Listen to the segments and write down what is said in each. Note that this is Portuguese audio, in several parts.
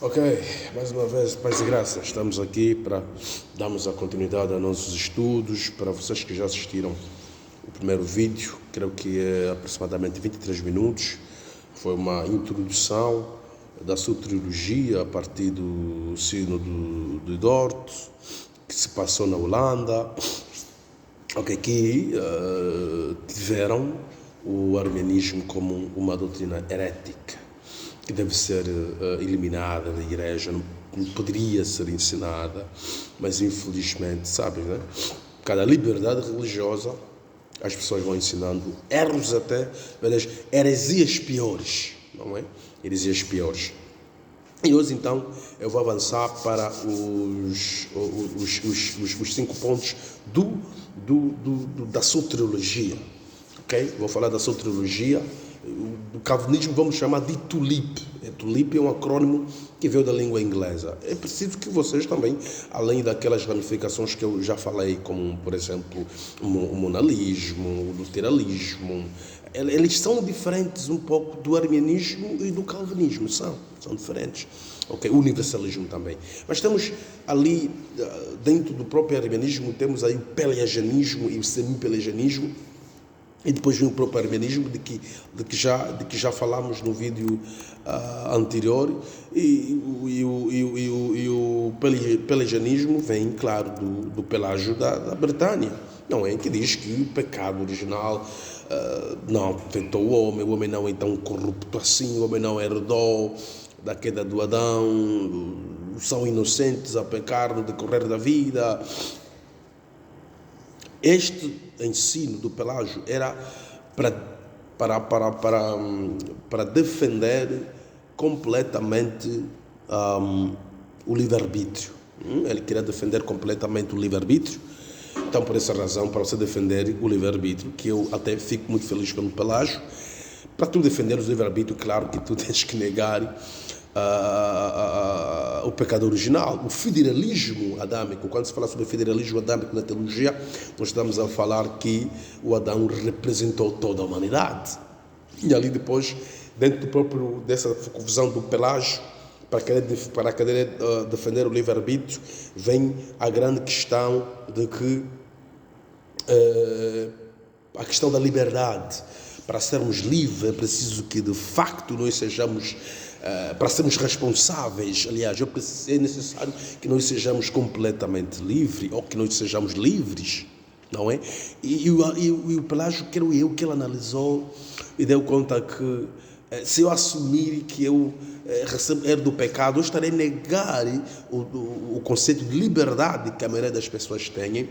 Ok, mais uma vez, paz e graça, estamos aqui para darmos a continuidade aos nossos estudos. Para vocês que já assistiram o primeiro vídeo, creio que é aproximadamente 23 minutos, foi uma introdução da soteriologia a partir do sínodo de Dort, que se passou na Holanda, que tiveram o arminianismo como uma doutrina herética, que deve ser eliminada da igreja, não poderia ser ensinada, mas infelizmente, sabem, né? Cada liberdade religiosa, as pessoas vão ensinando erros até, heresias piores, não é? Heresias piores. E hoje, então, eu vou avançar para os 5 pontos da soteriologia, ok? Vou falar da soteriologia. Do calvinismo vamos chamar de TULIP. TULIP é um acrônimo que veio da língua inglesa. É preciso que vocês também, além daquelas ramificações que eu já falei, como, por exemplo, o monalismo, o luteranismo, eles são diferentes um pouco do arminianismo e do calvinismo, são diferentes. Ok, o universalismo também. Mas temos ali, dentro do próprio arminianismo, temos aí o pelagianismo e o semi-pelagianismo. E depois vem o próprio arminianismo, de que já falámos no vídeo anterior, e o pelagianismo vem, claro, do Pelágio da Bretanha, não é? Que diz que o pecado original não afetou o homem não é tão corrupto assim, o homem não herdou da queda do Adão, são inocentes a pecar no decorrer da vida. Este ensino do Pelágio era para defender completamente o livre-arbítrio. Ele queria defender completamente o livre-arbítrio. Então, por essa razão, para você defender o livre-arbítrio, que eu até fico muito feliz pelo Pelágio, para tu defender o livre-arbítrio, claro que tu tens que negar o pecado original, o federalismo adâmico. Quando se fala sobre federalismo adâmico na teologia, nós estamos a falar que o Adão representou toda a humanidade. E ali depois, dentro dessa visão do Pelágio, para querer defender o livre-arbítrio, vem a grande questão de que a questão da liberdade. Para sermos livres é preciso que de facto nós sejamos, para sermos responsáveis, aliás, é necessário que nós sejamos completamente livres, ou que nós sejamos livres, não é? E o Pelágio, creio eu, que ele analisou e deu conta que se eu assumir que eu herdo do pecado, eu estarei a negar o conceito de liberdade que a maioria das pessoas tem,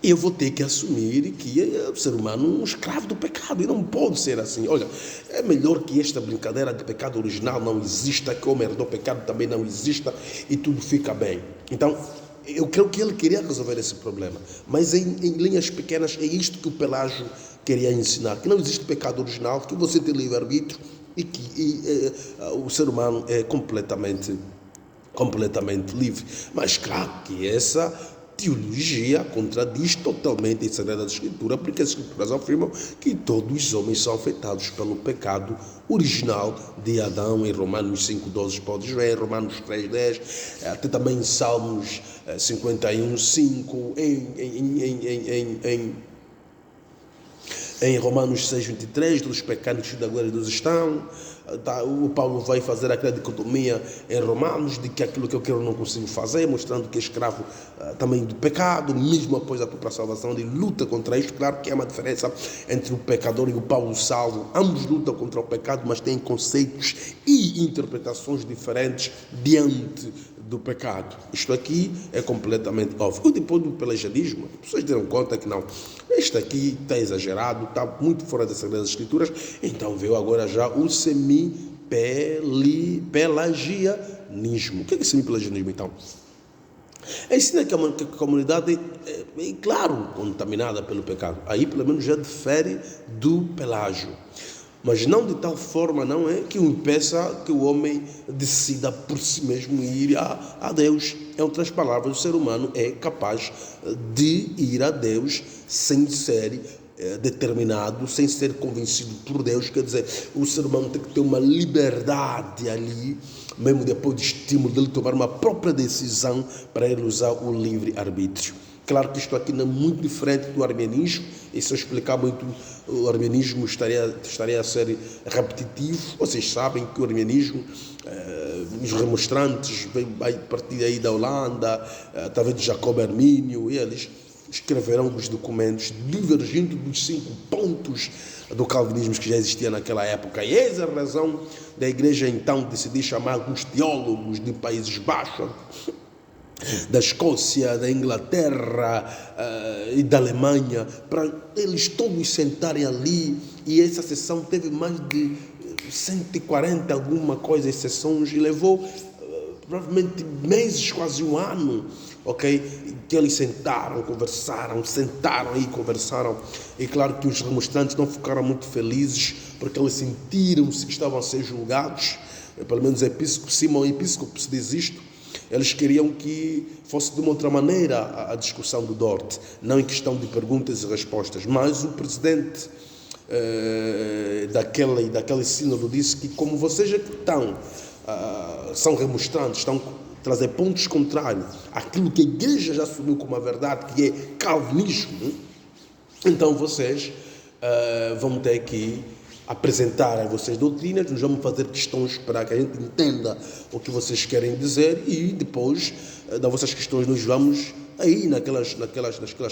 e eu vou ter que assumir que o ser humano é um escravo do pecado, e não pode ser assim. Olha, é melhor que esta brincadeira de pecado original não exista, que o homem herdou pecado também não exista, e tudo fica bem. Então, eu creio que ele queria resolver esse problema, mas em linhas pequenas é isto que o Pelágio queria ensinar, que não existe pecado original, que você tem livre-arbítrio, e que o ser humano é completamente livre. Mas claro que essa teologia contradiz totalmente a Sagrada Escritura, porque as Escrituras afirmam que todos os homens são afetados pelo pecado original de Adão. Em Romanos 5,12 podes ver, Romanos 3,10, até também em Salmos 51,5, em Romanos 6,23, dos pecados da glória de Deus estão. O Paulo vai fazer aquela dicotomia em Romanos, de que aquilo que eu quero não consigo fazer, mostrando que é escravo também do pecado, mesmo após a própria salvação, ele luta contra isto. Claro que há uma diferença entre o pecador e o Paulo salvo, ambos lutam contra o pecado, mas têm conceitos e interpretações diferentes diante do pecado. Isto aqui é completamente óbvio. E depois do pelagianismo, as pessoas deram conta que não, isto aqui está exagerado, está muito fora das Sagradas Escrituras. Então veio agora já o semi-pelagianismo. O que é semi-pelagianismo, então? Ensina que a comunidade é, claro, contaminada pelo pecado. Aí, pelo menos, já difere do Pelágio. Mas não de tal forma, não é, que o impeça que o homem decida por si mesmo ir a Deus. Em outras palavras, o ser humano é capaz de ir a Deus sem ser determinado, sem ser convencido por Deus. Quer dizer, o ser humano tem que ter uma liberdade ali, mesmo depois do estímulo dele tomar uma própria decisão para ele usar o livre-arbítrio. Claro que isto aqui não é muito diferente do armenianismo, e se eu explicar muito o armenianismo estaria a ser repetitivo. Vocês sabem que o armenianismo, os remonstrantes, vai partir aí da Holanda, através de Jacob Armínio, e eles escreverão os documentos divergindo dos 5 pontos do calvinismo que já existia naquela época. E essa é a razão da igreja então decidir chamar alguns teólogos de Países Baixos, da Escócia, da Inglaterra e da Alemanha, para eles todos sentarem ali. E essa sessão teve mais de 140 alguma coisa sessões, e levou provavelmente meses, quase um ano, ok? Que eles sentaram e conversaram. E claro que os remonstrantes não ficaram muito felizes, porque eles sentiram-se que estavam a ser julgados. Pelo menos Simão Episcopo se diz isto. Eles queriam que fosse de uma outra maneira a discussão do Dort, não em questão de perguntas e respostas. Mas o presidente daquele sínodo disse que, como vocês já são remonstrantes, estão a trazer pontos contrários àquilo que a igreja já assumiu como a verdade, que é calvinismo, então vocês vão ter que apresentar a vocês doutrinas, nós vamos fazer questões para que a gente entenda o que vocês querem dizer, e depois das vossas questões nós vamos aí naquelas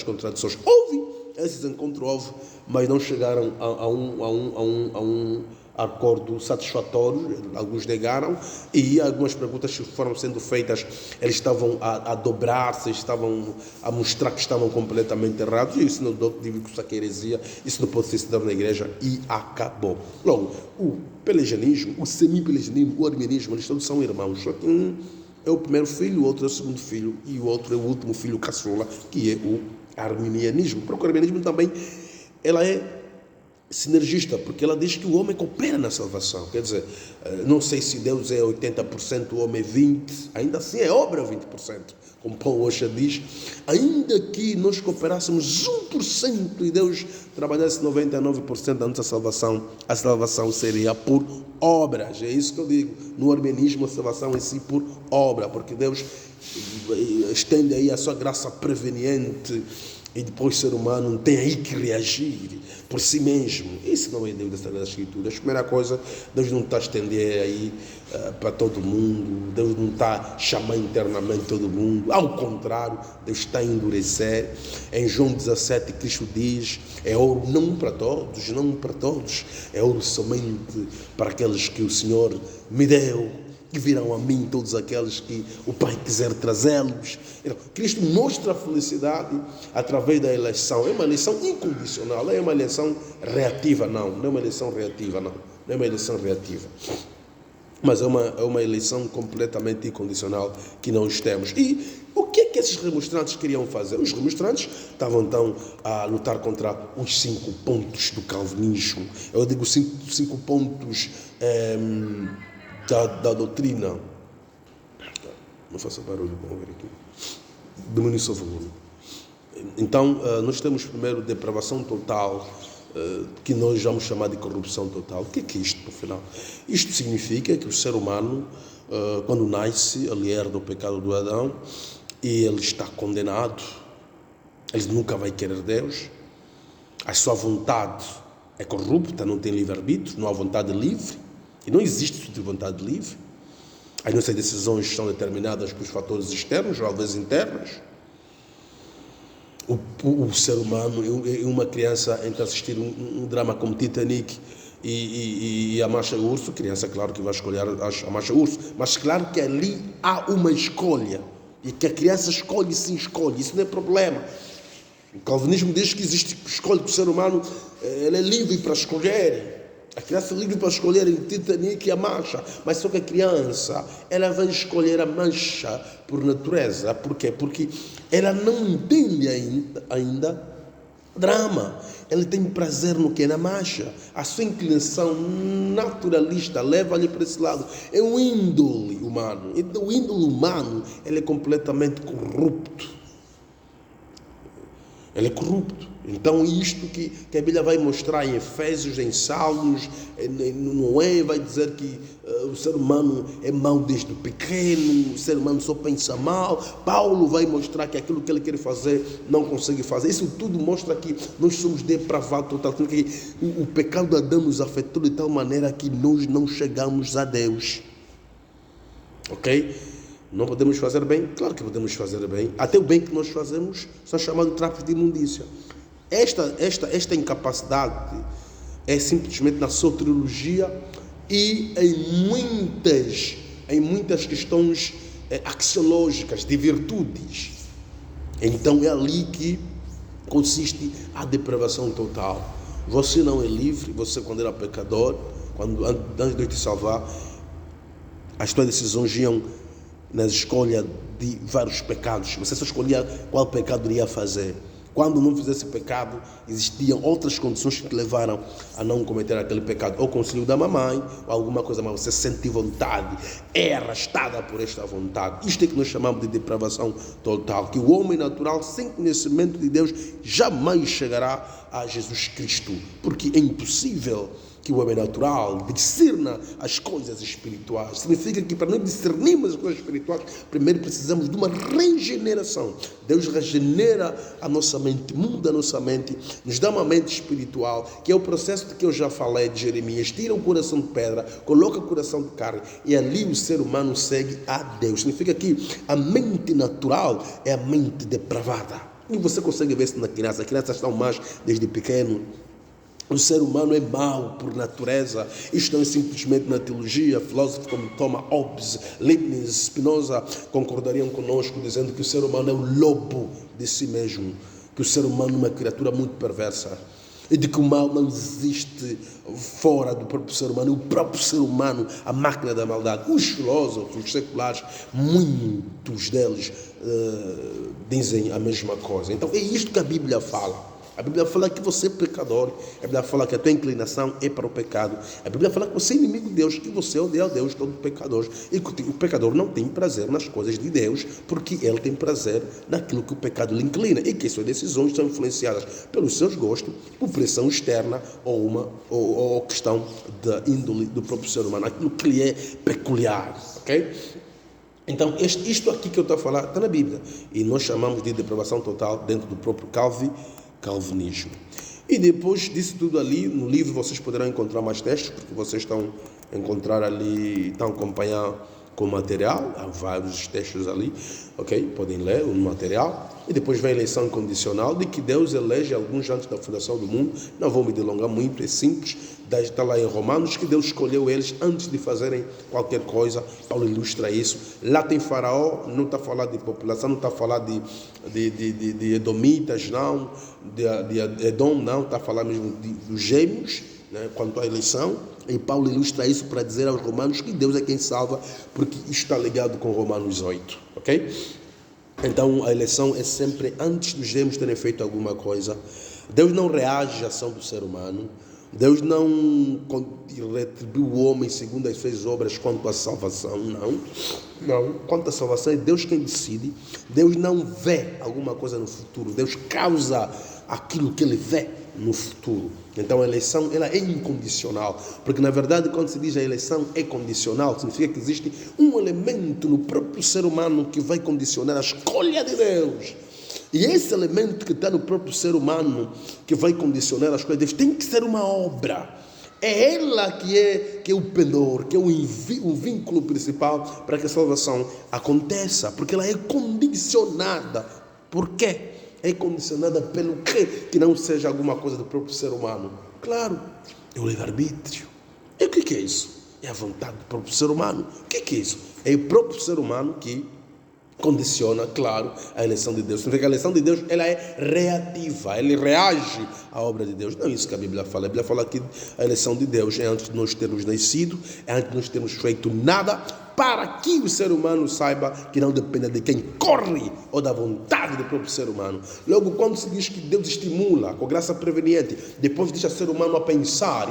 contradições. Houve esses encontros, mas não chegaram a um acordo satisfatório. Alguns negaram, e algumas perguntas que foram sendo feitas, eles estavam a dobrar-se, estavam a mostrar que estavam completamente errados, e isso não digo que isso aqui é heresia, isso não pode ser estudado na igreja, e acabou. Logo, o pelagianismo, o semi-pelagianismo, o arminianismo, eles todos são irmãos, só que um é o primeiro filho, o outro é o segundo filho, e o outro é o último filho caçula, que é o arminianismo. Porque o arminianismo também, ela é sinergista, porque ela diz que o homem coopera na salvação. Quer dizer, não sei se Deus é 80%, o homem é 20%, ainda assim é obra 20%, como Paulo Rocha diz. Ainda que nós cooperássemos 1% e Deus trabalhasse 99% da nossa salvação, a salvação seria por obras. É isso que eu digo, no arminianismo a salvação é si por obra, porque Deus estende aí a sua graça preveniente, e depois o ser humano tem aí que reagir por si mesmo. Isso não é Deus das Escrituras. A primeira coisa, Deus não está a estender aí para todo mundo, Deus não está a chamar internamente todo mundo, ao contrário, Deus está a endurecer. Em João 17, Cristo diz: é ouro não para todos, é ouro somente para aqueles que o Senhor me deu, que virão a mim todos aqueles que o Pai quiser trazê-los. Então, Cristo mostra a felicidade através da eleição. É uma eleição incondicional, não é uma eleição reativa, não é uma eleição reativa, não é uma eleição reativa. Mas é uma eleição completamente incondicional que nós temos. E o que é que esses remonstrantes queriam fazer? Os remonstrantes estavam então a lutar contra os 5 pontos do calvinismo. Eu digo 5 pontos da doutrina. Não faça barulho, vamos ver aqui. Diminui o seu volume. Então, nós temos primeiro depravação total, que nós vamos chamar de corrupção total. O que é isto, no final? Isto significa que o ser humano, quando nasce, ele herda o pecado do Adão, e ele está condenado, ele nunca vai querer Deus, a sua vontade é corrupta, não tem livre-arbítrio, não há vontade livre, e não existe tipo de vontade livre. As nossas decisões são determinadas por fatores externos, ou às vezes internos. O ser humano, uma criança, entre assistir um drama como Titanic e a Marcha Urso, a criança, claro que vai escolher a Marcha Urso, mas claro que ali há uma escolha, e que a criança escolhe, sim, escolhe, isso não é problema. O calvinismo diz que existe escolha, que o ser humano ele é livre para escolher. A criança é livre para escolher em Titanic e a marcha, mas só que a criança, ela vai escolher a marcha por natureza. Por quê? Porque ela não entende ainda drama. Ela tem prazer no que é na marcha. A sua inclinação naturalista leva-lhe para esse lado. É um índole humano. Então, o índole humano, ele é completamente corrupto. Ele é corrupto. Então isto que a Bíblia vai mostrar em Efésios, em Salmos, Noé vai dizer que o ser humano é mau desde pequeno, o ser humano só pensa mal. Paulo vai mostrar que aquilo que ele quer fazer não consegue fazer. Isso tudo mostra que nós somos depravados total, que o pecado de Adão nos afetou de tal maneira que nós não chegamos a Deus. Ok? Não podemos fazer bem? Claro que podemos fazer bem. Até o bem que nós fazemos são chamados de trapos de imundícia. Esta incapacidade é simplesmente na soteriologia e em muitas questões axiológicas de virtudes. Então é ali que consiste a depravação total. Você não é livre, você quando era pecador, antes de te salvar, as tuas decisões iam na escolha de vários pecados. Você só escolhia qual pecado iria fazer. Quando não fizesse pecado, existiam outras condições que te levaram a não cometer aquele pecado. Ou conselho da mamãe, ou alguma coisa mais. Você sente vontade, é arrastada por esta vontade. Isto é que nós chamamos de depravação total. Que o homem natural, sem conhecimento de Deus, jamais chegará a Jesus Cristo. Porque é impossível que o homem natural discerna as coisas espirituais. Significa que para nós discernirmos as coisas espirituais, primeiro precisamos de uma regeneração. Deus regenera a nossa mente, muda a nossa mente, nos dá uma mente espiritual, que é o processo de que eu já falei de Jeremias. Tira o coração de pedra, coloca o coração de carne, e ali o ser humano segue a Deus. Significa que a mente natural é a mente depravada. E você consegue ver isso na criança. As crianças estão más desde pequeno. O ser humano é mau por natureza. Isto não é simplesmente na teologia. Filósofos como Thomas Hobbes, Leibniz, Spinoza concordariam conosco dizendo que o ser humano é o lobo de si mesmo, que o ser humano é uma criatura muito perversa e de que o mal não existe fora do próprio ser humano. O próprio ser humano, a máquina da maldade. Os filósofos, os seculares, muitos deles dizem a mesma coisa. Então é isto que a Bíblia fala. A Bíblia fala que você é pecador. A Bíblia fala que a tua inclinação é para o pecado. A Bíblia fala que você é inimigo de Deus, que você odeia a Deus, todo pecador. E que o pecador não tem prazer nas coisas de Deus, porque ele tem prazer naquilo que o pecado lhe inclina. E que suas decisões são influenciadas pelos seus gostos, por pressão externa ou questão da índole do próprio ser humano, aquilo que lhe é peculiar. Ok? Então, isto aqui que eu estou a falar está na Bíblia. E nós chamamos de depravação total dentro do próprio calvinismo. E depois disso tudo ali, no livro vocês poderão encontrar mais textos, porque vocês estão a encontrar ali, estão a acompanhar com o material, há vários textos ali, ok? Podem ler o material. E depois vem a eleição incondicional, de que Deus elege alguns antes da fundação do mundo. Não vou me delongar muito, é simples. Está lá em Romanos que Deus escolheu eles antes de fazerem qualquer coisa. Paulo ilustra isso. Lá tem Faraó, não está a falar de população, não está a falar de Edomitas, não, de Edom, não, está a falar mesmo dos gêmeos, né, quanto à eleição. E Paulo ilustra isso para dizer aos romanos que Deus é quem salva, porque isto está ligado com Romanos 8, ok? Então a eleição é sempre antes dos gêmeos terem feito alguma coisa. Deus não reage à ação do ser humano. Deus não retribui o homem segundo as suas obras quanto à salvação, não. Quanto à salvação é Deus quem decide. Deus não vê alguma coisa no futuro. Deus causa aquilo que Ele vê no futuro. Então a eleição ela é incondicional, porque na verdade quando se diz a eleição é condicional, significa que existe um elemento no próprio ser humano que vai condicionar a escolha de Deus. E esse elemento que está no próprio ser humano, que vai condicionar as coisas de Deus, tem que ser uma obra. É ela que é o pendor, que é o vínculo principal para que a salvação aconteça. Porque ela é condicionada. Por quê? É condicionada pelo quê? Que não seja alguma coisa do próprio ser humano. Claro, é o livre-arbítrio. E o que é isso? É a vontade do próprio ser humano. O que é isso? É o próprio ser humano que condiciona, claro, a eleição de Deus. Significa que a eleição de Deus ela é reativa, ele reage à obra de Deus. Não é isso que a Bíblia fala. A Bíblia fala que a eleição de Deus é antes de nós termos nascido, é antes de nós termos feito nada, para que o ser humano saiba que não depende de quem corre ou da vontade do próprio ser humano. Logo, quando se diz que Deus estimula com graça preveniente, depois deixa o ser humano a pensar,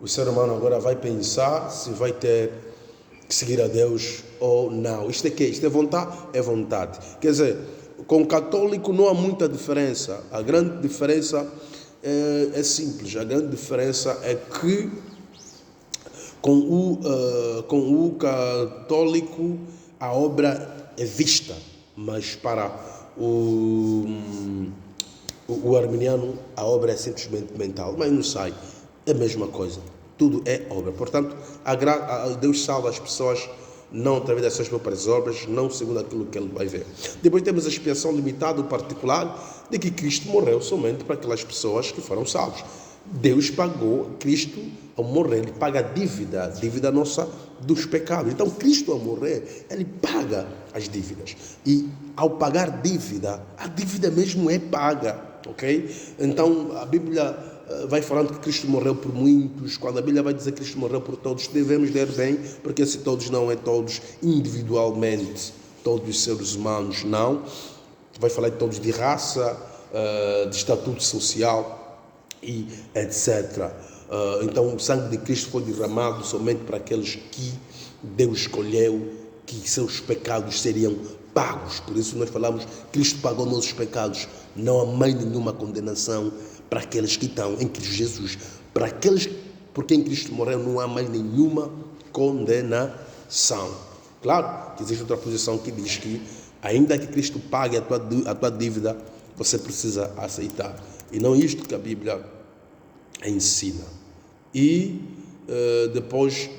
o ser humano agora vai pensar se vai ter que seguir a Deus ou não. Isto é que? Isto é vontade? É vontade. Quer dizer, com o católico não há muita diferença. A grande diferença é simples. A grande diferença é que com o católico a obra é vista, mas para o arminiano a obra é simplesmente mental. Mas não sai, é a mesma coisa. Tudo é obra. Portanto, Deus salva as pessoas não através das suas próprias obras, não segundo aquilo que ele vai ver. Depois temos a expiação limitada, particular, de que Cristo morreu somente para aquelas pessoas que foram salvas. Deus pagou, Cristo ao morrer, ele paga a dívida nossa dos pecados. Então Cristo ao morrer, ele paga as dívidas. E ao pagar a dívida mesmo é paga, ok? Então a Bíblia vai falando que Cristo morreu por muitos. Quando a Bíblia vai dizer que Cristo morreu por todos, devemos ler bem, porque esse todos não é todos individualmente, todos os seres humanos, não. Vai falar de todos de raça, de estatuto social e etc. Então o sangue de Cristo foi derramado somente para aqueles que Deus escolheu, que seus pecados seriam pagos. Por isso nós falamos, Cristo pagou nossos pecados. Não há mais nenhuma condenação para aqueles que estão em Cristo Jesus. Para aqueles por quem Cristo morreu, não há mais nenhuma condenação. Claro que existe outra posição que diz que, ainda que Cristo pague a tua dívida, você precisa aceitar. E não isto que a Bíblia ensina. E depois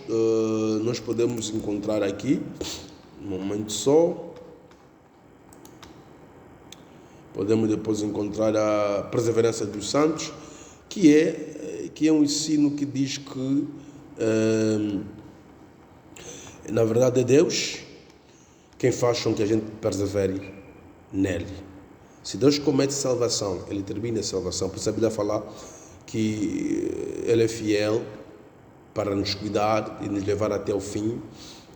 nós podemos encontrar aqui, um momento só, podemos depois encontrar a perseverança dos santos, que é um ensino que diz que na verdade é Deus quem faz com que a gente persevere nele. Se Deus comete salvação, ele termina a salvação. Por isso a Bíblia fala que ele é fiel para nos cuidar e nos levar até o fim.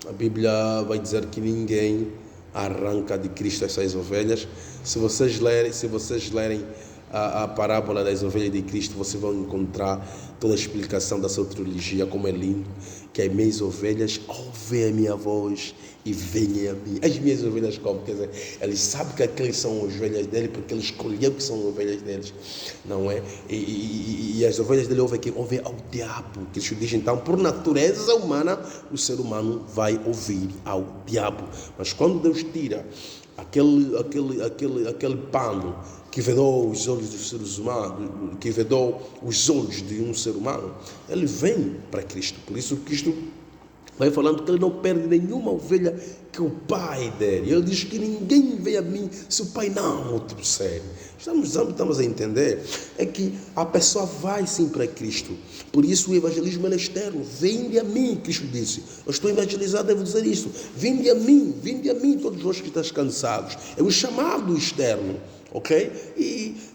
A Bíblia vai dizer que ninguém arranca de Cristo essas ovelhas. Se vocês lerem a parábola das ovelhas de Cristo, vocês vão encontrar toda a explicação da soteriologia, como é lindo, que as minhas ovelhas ouvem a minha voz e vêm a mim. As minhas ovelhas como? Quer dizer, ele sabe que aqueles são ovelhas dele, porque ele escolheu que são ovelhas deles, não é? E as ovelhas dele ouvem ao diabo. Cristo diz, então, por natureza humana, o ser humano vai ouvir ao diabo. Mas quando Deus tira aquele pano que vedou os olhos dos seres humanos, que vedou os olhos de um ser humano, ele vem para Cristo. Por isso Cristo vai falando que ele não perde nenhuma ovelha que o Pai der. Ele diz que ninguém vem a mim se o Pai não o trouxer. Estamos a entender? É que a pessoa vai sim para Cristo. Por isso o evangelismo é externo. Vinde a mim, Cristo disse. Eu estou evangelizado, devo dizer isso. Vinde a mim, todos vós que estáis cansados. É o chamado externo. Ok?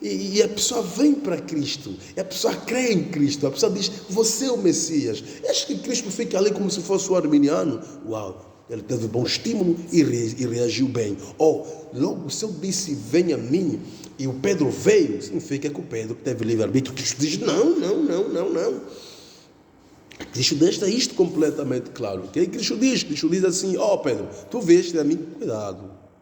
E a pessoa vem para Cristo, a pessoa crê em Cristo, a pessoa diz, você é o Messias. Acho que Cristo fica ali como se fosse o arminiano. Uau, ele teve bom estímulo e reagiu bem. Logo se eu disse, venha a mim, e o Pedro veio, significa que o Pedro teve livre-arbítrio. Cristo diz, não. Cristo deixa isto completamente claro. Okay? Cristo diz assim, Pedro, tu veste a mim,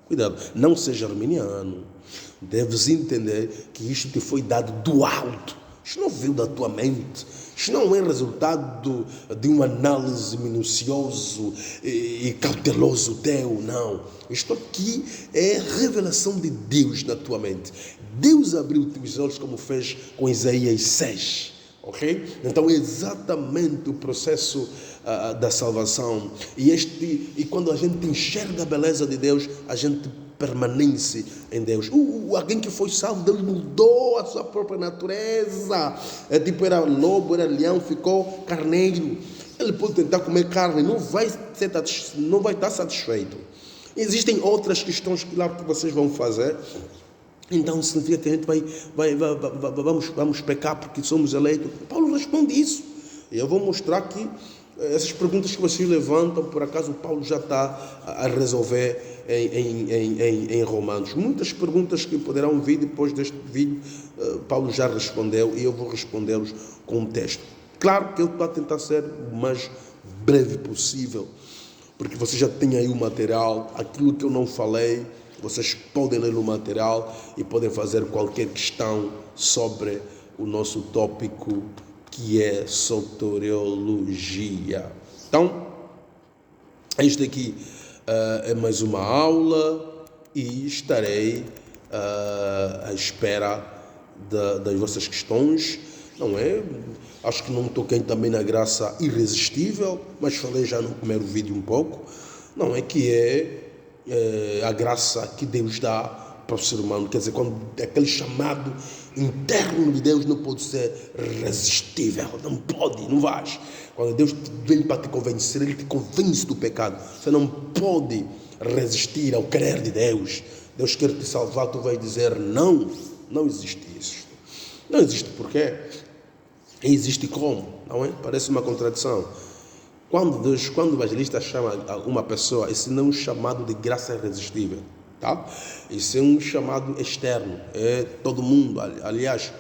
cuidado, não seja arminiano. Deves entender que isto te foi dado do alto. Isto não veio da tua mente. Isto não é resultado de uma análise minucioso e cauteloso teu, não. Isto aqui é revelação de Deus na tua mente. Deus abriu os teus olhos como fez com Isaías 6. Ok? Então é exatamente o processo da salvação. E quando a gente enxerga a beleza de Deus, a gente permanece em Deus. Alguém que foi salvo, Deus mudou a sua própria natureza. Era lobo, era leão, ficou carneiro. Ele pode tentar comer carne, não vai estar satisfeito. Existem outras questões que vocês vão fazer. Então significa que a gente vamos pecar porque somos eleitos. Paulo responde isso. E eu vou mostrar que essas perguntas que vocês levantam, por acaso Paulo já está a resolver em Romanos. Muitas perguntas que poderão vir depois deste vídeo, Paulo já respondeu e eu vou respondê-los com um texto. Claro que eu estou a tentar ser o mais breve possível, porque você já tem aí o material, aquilo que eu não falei, vocês podem ler o material e podem fazer qualquer questão sobre o nosso tópico, que é soteriologia. Então, este aqui é mais uma aula e estarei à espera das vossas questões. Não é? Acho que não toquei também na graça irresistível, mas falei já no primeiro vídeo um pouco. Não é que a graça que Deus dá para o ser humano, quer dizer, quando aquele chamado interno de Deus não pode ser resistível, não pode, não vais. Quando Deus vem para te convencer, Ele te convence do pecado. Você não pode resistir ao querer de Deus. Deus quer te salvar, tu vais dizer não, não existe isso. Não existe por quê? Existe como? Não é? Parece uma contradição. Quando o evangelista chama uma pessoa, esse não é um chamado de graça irresistível, tá? Isso é um chamado externo, é todo mundo. Aliás,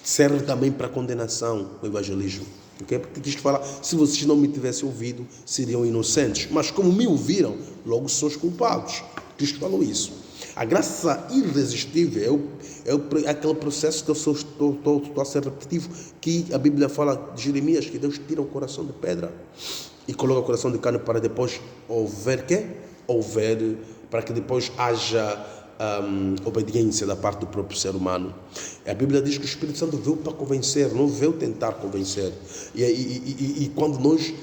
serve também para condenação o evangelismo, okay? Porque Cristo fala: se vocês não me tivessem ouvido, seriam inocentes, mas como me ouviram, logo são os culpados. Cristo falou isso. A graça irresistível é aquele processo que eu estou a ser repetitivo, que a Bíblia fala de Jeremias, que Deus tira o coração de pedra e coloca o coração de carne para depois para que depois haja obediência da parte do próprio ser humano. A Bíblia diz que o Espírito Santo veio para convencer, não veio tentar convencer. E quando nós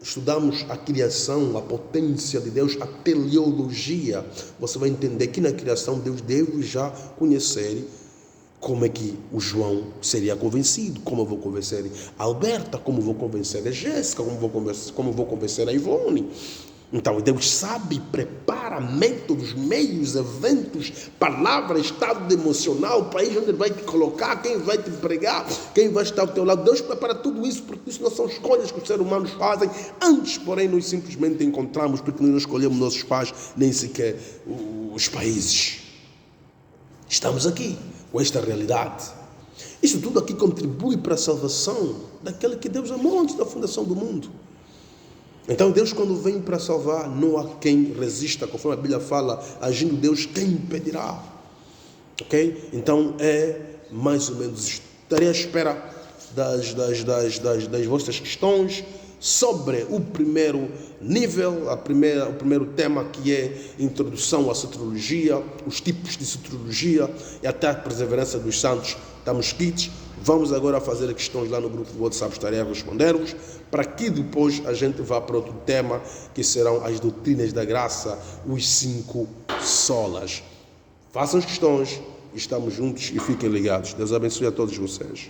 estudamos a criação, a potência de Deus, a teleologia, você vai entender que na criação Deus deve já conhecer como é que o João seria convencido, como eu vou convencer a Alberta, como eu vou convencer a Jéssica, como eu vou convencer a Ivone. Então Deus sabe, prepara métodos, meios, eventos, palavras, estado emocional, para aí onde Ele vai te colocar, quem vai te pregar, quem vai estar ao teu lado. Deus prepara tudo isso, porque isso não são escolhas que os seres humanos fazem. Antes, porém, nós simplesmente encontramos, porque nós não escolhemos nossos pais, nem sequer os países. Estamos aqui com esta realidade. Isso tudo aqui contribui para a salvação daquele que Deus amou antes da fundação do mundo. Então Deus, quando vem para salvar, não há quem resista, conforme a Bíblia fala: agindo Deus, quem impedirá? Ok? Então é mais ou menos isto. Estarei à espera das vossas questões sobre o primeiro nível, o primeiro tema, que é introdução à soteriologia, os tipos de soteriologia e até a perseverança dos santos. Estamos quites. Vamos agora fazer questões lá no grupo do WhatsApp, estarei a responder-vos, para que depois a gente vá para outro tema, que serão as doutrinas da graça, os 5 solas. Façam as questões, estamos juntos e fiquem ligados. Deus abençoe a todos vocês.